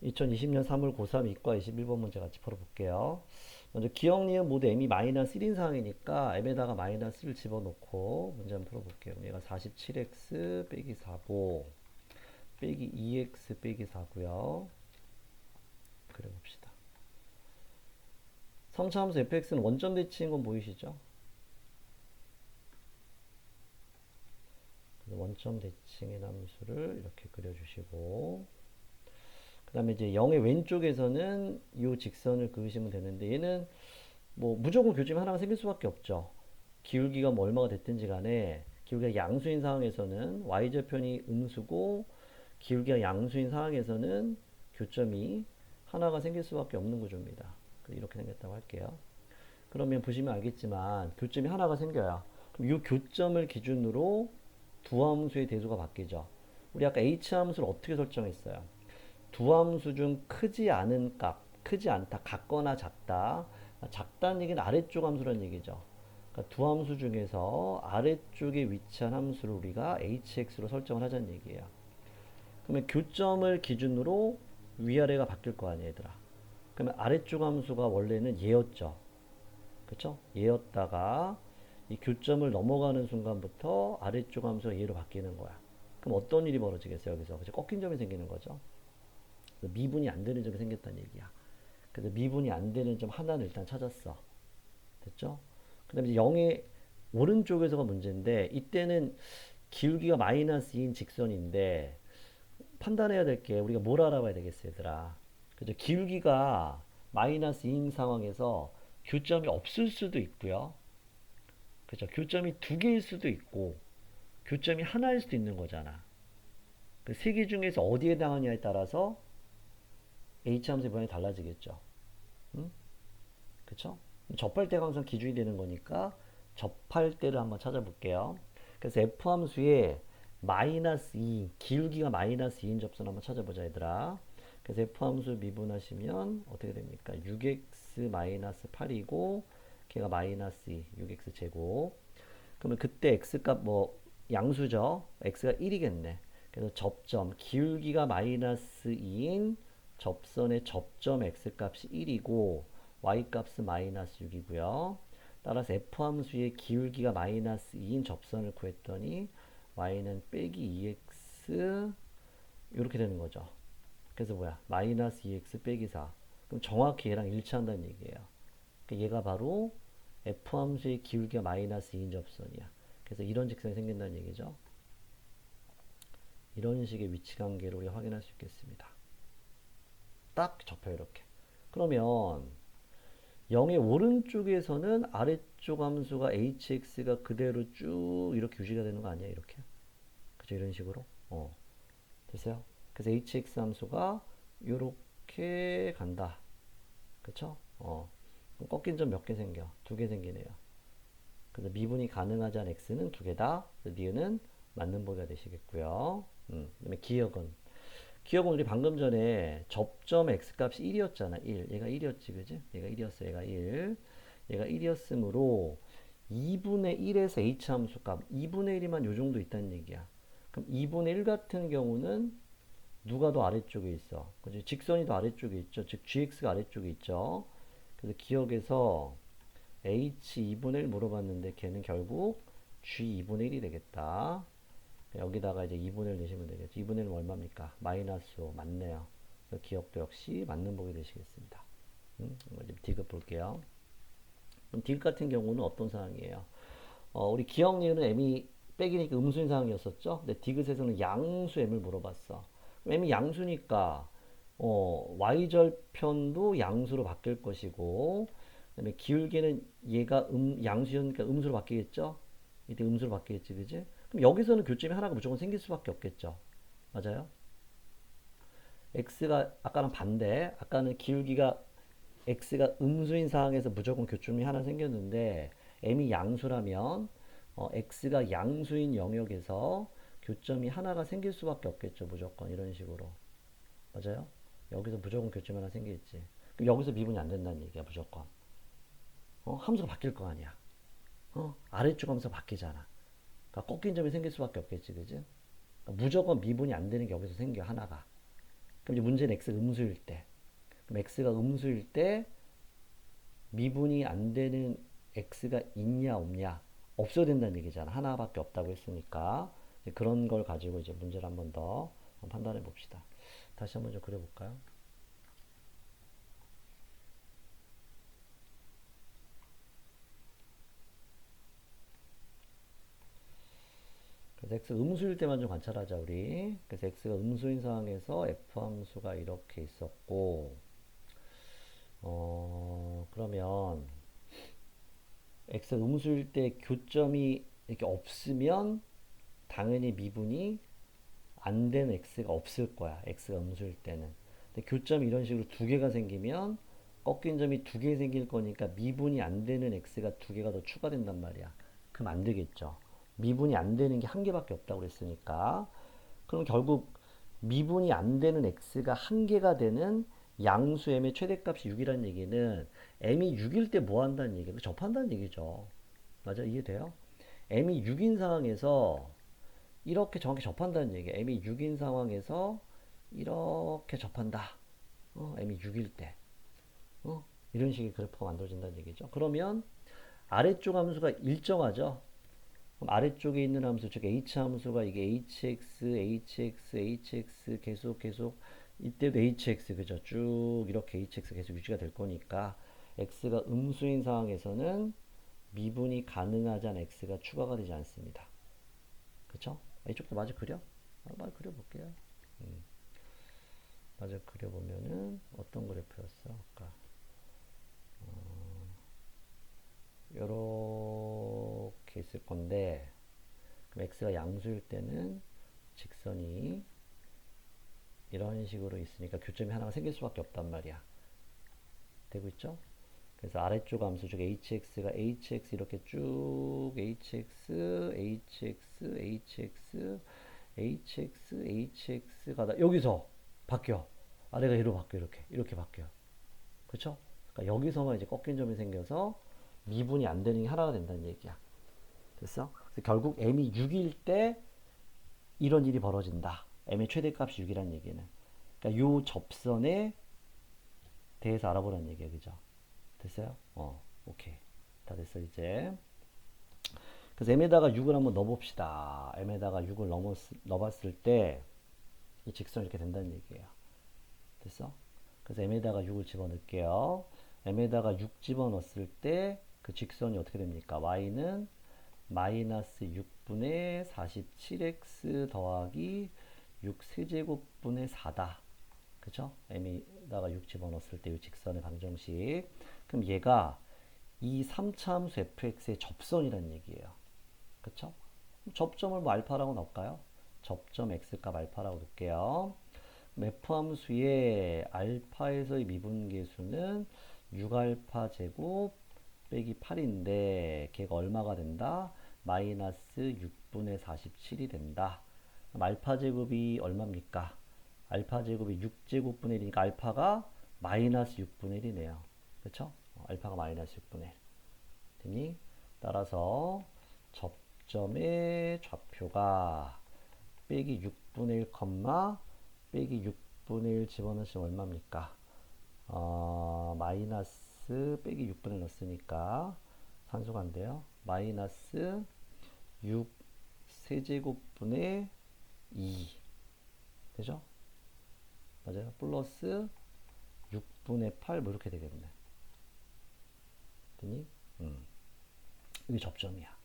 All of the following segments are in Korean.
2020년 3월 고3 이과 21번 문제 같이 풀어볼게요. 먼저 기억, 니은 모두 m이 마이너스 1인 상황이니까 m에다가 마이너스를 집어넣고 문제 한번 풀어볼게요. 얘가 47x 빼기 4고 빼기 2x 빼기 4고요. 그려봅시다. 성차함수 fx는 원점 대칭인 건 보이시죠? 원점 대칭의 함수를 이렇게 그려주시고 그 다음에 이제 0의 왼쪽에서는 이 직선을 그으시면 되는데 얘는 뭐 무조건 교점이 하나가 생길 수밖에 없죠. 기울기가 뭐 얼마가 됐든지 간에 기울기가 양수인 상황에서는 y절편이 음수고 기울기가 양수인 상황에서는 교점이 하나가 생길 수밖에 없는 구조입니다. 이렇게 생겼다고 할게요. 그러면 보시면 알겠지만 교점이 하나가 생겨요. 그럼 이 교점을 기준으로 두 함수의 대수가 바뀌죠. 우리 아까 h함수를 어떻게 설정했어요? 두 함수 중 크지 않은 값, 크지 않다, 같거나 작다. 작다는 얘기는 아래쪽 함수라는 얘기죠. 그러니까 두 함수 중에서 아래쪽에 위치한 함수를 우리가 hx로 설정을 하자는 얘기예요. 그러면 교점을 기준으로 위아래가 바뀔 거 아니에요, 얘들아. 그러면 아래쪽 함수가 원래는 얘였죠. 그쵸? 얘였다가 이 교점을 넘어가는 순간부터 아래쪽 함수가 얘로 바뀌는 거야. 그럼 어떤 일이 벌어지겠어요, 여기서? 그쵸? 꺾인 점이 생기는 거죠. 미분이 안 되는 점이 생겼다는 얘기야. 그래서 미분이 안 되는 점 하나를 일단 찾았어. 됐죠? 그 다음에 0의 오른쪽에서가 문제인데 이때는 기울기가 마이너스 2인 직선인데 판단해야 될 게 우리가 뭘 알아봐야 되겠어요, 얘들아. 그죠? 기울기가 마이너스 2인 상황에서 교점이 없을 수도 있고요. 그죠? 교점이 두 개일 수도 있고 교점이 하나일 수도 있는 거잖아. 그 세 개 중에서 어디에 해당하냐에 따라서 H함수의 모양이 달라지겠죠. 응? 그쵸? 접할 때가 항상 기준이 되는 거니까 접할 때를 한번 찾아볼게요. 그래서 F함수에 마이너스 2, 기울기가 마이너스 2인 접선 한번 찾아보자, 얘들아. 그래서 F함수 미분하시면 어떻게 됩니까? 6x 마이너스 8이고 걔가 마이너스 2, 6x 제곱. 그러면 그때 x값 뭐 양수죠? x가 1이겠네. 그래서 접점, 기울기가 마이너스 2인 접선의 접점 x값이 1이고 y값은 마이너스 6이고요. 따라서 f함수의 기울기가 마이너스 2인 접선을 구했더니 y는 빼기 2x 이렇게 되는 거죠. 그래서 뭐야? 마이너스 2x 빼기 4. 그럼 정확히 얘랑 일치한다는 얘기예요. 그러니까 얘가 바로 f함수의 기울기가 마이너스 2인 접선이야. 그래서 이런 직선이 생긴다는 얘기죠. 이런 식의 위치관계를 우리가 확인할 수 있겠습니다. 딱 접혀요, 이렇게. 그러면 0의 오른쪽에서는 아래쪽 함수가 hx가 그대로 쭉 이렇게 유지가 되는 거 아니야, 이렇게? 그죠? 이런 식으로. 됐어요? 그래서 hx 함수가 이렇게 간다. 그쵸? 그럼 꺾인 점 몇 개 생겨? 두 개 생기네요. 그래서 미분이 가능하지 않은 x는 두 개다. 니은은 맞는 보기가 되시겠고요. 그다음에 기억은 우리 방금 전에 접점 x값이 1이었잖아. 1. 얘가 1이었지, 그지? 얘가 1이었어. 얘가 1. 얘가 1이었으므로 2분의 1에서 h함수 값 2분의 1이만 요 정도 있다는 얘기야. 그럼 2분의 1 같은 경우는 누가 더 아래쪽에 있어? 그지? 직선이 더 아래쪽에 있죠. 즉 gx가 아래쪽에 있죠. 그래서 기억에서 h 2분의 1 물어봤는데 걔는 결국 g 2분의 1이 되겠다. 여기다가 이제 2분의 1 내시면 되겠죠. 2분의 1은 얼마입니까? 마이너스 5 맞네요. 기억도 역시 맞는 보기 되시겠습니다. 이제 디귿 볼게요. 그럼 디귿 같은 경우는 어떤 상황이에요? 우리 기억 니은은 m이 빼기니까 음수인 상황이었었죠. 근데 디귿에서는 양수 m을 물어봤어. m이 양수니까 y절편도 양수로 바뀔 것이고 그다음에 기울기는 얘가 양수니까 음수로 바뀌겠죠. 이때 음수로 바뀌겠지, 그지? 그럼 여기서는 교점이 하나가 무조건 생길 수밖에 없겠죠. 맞아요? x가 아까랑 반대. 아까는 기울기가 x가 음수인 상황에서 무조건 교점이 하나 생겼는데 m이 양수라면 x가 양수인 영역에서 교점이 하나가 생길 수밖에 없겠죠. 무조건 이런 식으로. 맞아요? 여기서 무조건 교점이 하나 생기겠지. 그럼 여기서 미분이 안 된다는 얘기야. 무조건. 함수가 바뀔 거 아니야. 아래쪽 함수가 바뀌잖아. 그러니까 꺾인 점이 생길 수밖에 없겠지, 그지? 그러니까 무조건 미분이 안 되는 게 여기서 생겨, 하나가. 그럼 이제 문제는 x가 음수일 때. 그럼 x가 음수일 때 미분이 안 되는 x가 있냐 없냐? 없어야 된다는 얘기잖아. 하나밖에 없다고 했으니까. 그런 걸 가지고 이제 문제를 한 번 더 판단해 봅시다. 다시 한번 좀 그려볼까요? 그래서 x 음수일 때만 좀 관찰하자 우리. 그래서 x가 음수인 상황에서 f 함수가 이렇게 있었고, 그러면 x 음수일 때 교점이 이렇게 없으면 당연히 미분이 안 된 x가 없을 거야. x가 음수일 때는. 근데 교점이 이런 식으로 두 개가 생기면 꺾인 점이 두 개 생길 거니까 미분이 안 되는 x가 두 개가 더 추가된단 말이야. 그럼 안 되겠죠. 미분이 안 되는 게 한 개밖에 없다고 그랬으니까. 그럼 결국 미분이 안 되는 x가 한 개가 되는 양수 m의 최대값이 6이라는 얘기는 m이 6일 때 뭐 한다는 얘기예요? 접한다는 얘기죠. 맞아? 이해돼요? m이 6인 상황에서 이렇게 정확히 접한다는 얘기예요. m이 6인 상황에서 이렇게 접한다. m이 6일 때. 이런 식의 그래프가 만들어진다는 얘기죠. 그러면 아래쪽 함수가 일정하죠. 그럼 아래쪽에 있는 함수, 즉 h 함수가 이게 hx 계속 이때도 hx 그죠? 쭉 이렇게 hx 계속 유지가 될 거니까 x가 음수인 상황에서는 미분이 가능하지 않은 x가 추가가 되지 않습니다. 그쵸? 이쪽도 마저 그려? 마저 그려볼게요. 마저 그려보면은 어떤 그래프였어? 아까 요렇게 있을 건데, 그럼 x가 양수일 때는 직선이 이런 식으로 있으니까 교점이 하나가 생길 수밖에 없단 말이야. 되고 있죠? 그래서 아래쪽 함수 중 hx가 hx 이렇게 쭉 hx 가다 여기서 바뀌어. 아래가 얘로 바뀌어. 이렇게 바뀌어. 그쵸? 그러니까 여기서만 이제 꺾인 점이 생겨서 미분이 안 되는 게 하나가 된다는 얘기야. 됐어? 그래서 결국 m이 6일 때 이런 일이 벌어진다. m의 최대값이 6이라는 얘기는. 그러니까 요 접선에 대해서 알아보라는 얘기야. 그죠? 됐어요? 오케이. 다 됐어, 이제. 그래서 m에다가 6을 한번 넣어봅시다. m에다가 6을 넣어봤을 때, 이 직선이 이렇게 된다는 얘기예요. 됐어? 그래서 m에다가 6을 집어넣을게요. m에다가 6 집어넣었을 때, 그 직선이 어떻게 됩니까? y는 마이너스 6분의 47x 더하기 6 세제곱분의 4다. 그쵸? m에다가 6 집어넣었을 때 이 직선의 방정식. 그럼 얘가 이 3차 함수 fx의 접선이라는 얘기예요. 그쵸? 접점을 뭐 알파라고 넣을까요? 접점 x값 알파라고 넣을게요. f 함수의 알파에서의 미분계수는 6알파 제곱 빼기 8인데 걔가 얼마가 된다? 마이너스 6분의 47이 된다. 그럼 알파 제곱이 얼마입니까? 알파 제곱이 6제곱분의 1이니까 알파가 마이너스 6분의 1이네요. 그쵸? 알파가 마이너스 6분의 1. 되니? 따라서 접점의 좌표가 빼기 6분의 1, 빼기 6분의 1 집어넣으시면 얼마입니까? 마이너스 빼기 6분의 1 넣었으니까 산수가 안 돼요. 마이너스 6 세제곱분의 2 되죠? 맞아요. 플러스 6분의 8 뭐 이렇게 되겠네. 되니? 이게 접점이야.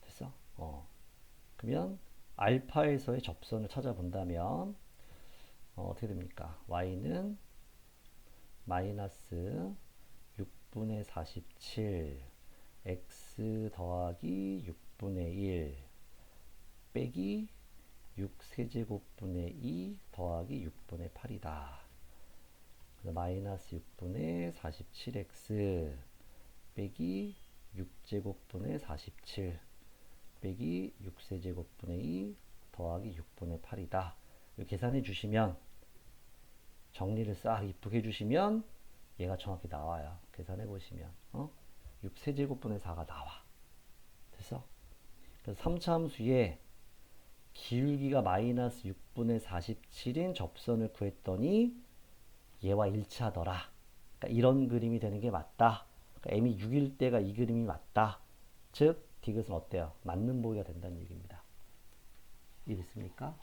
됐어? 그러면 알파에서의 접선을 찾아본다면 어떻게 됩니까? y는 마이너스 6분의 47 x 더하기 6분의 1 빼기 6 세제곱분의 2 더하기 6분의 8이다. 마이너스 6분의 47x 빼기 6제곱분의 47 빼기 6세제곱분의 2 더하기 6분의 8이다. 계산해 주시면 정리를 싹 이쁘게 해주시면 얘가 정확히 나와요. 계산해 보시면 6세제곱분의 4가 나와. 됐어? 그래서 3차 함수에 기울기가 마이너스 6분의 47인 접선을 구했더니 얘와 일치하더라. 그러니까 이런 그림이 되는 게 맞다. 그러니까 m이 6일 때가 이 그림이 맞다. 즉 디귿은 어때요? 맞는 보기가 된다는 얘기입니다. 이해됐습니까?